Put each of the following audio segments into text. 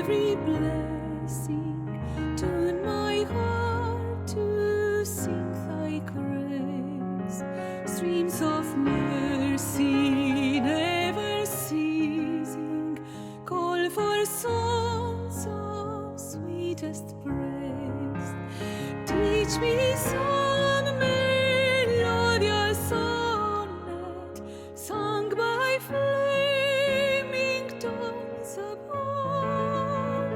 every blessing. Tune my heart to sing thy grace. Streams of mercy never ceasing, call for songs of sweetest praise. Teach me some melodious sonnet sung by flaming tongues above.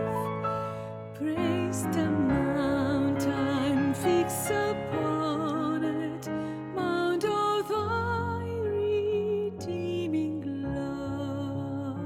Praise the mount and fix upon it, mount of thy redeeming love.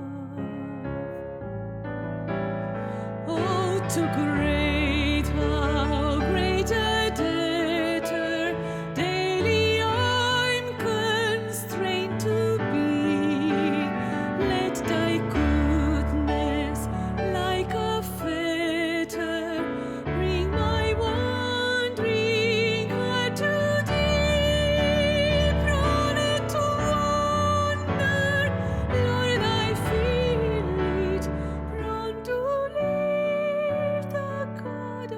Oh, too great, how great a debtor daily I'm constrained to be. Let thy goodness, like a fetter, bring my wandering heart to thee. Prone to wander, Lord, I feel it, prone to leave the God I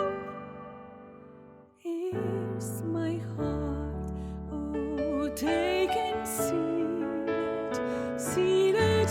love. Here's my heart, oh, take and seal it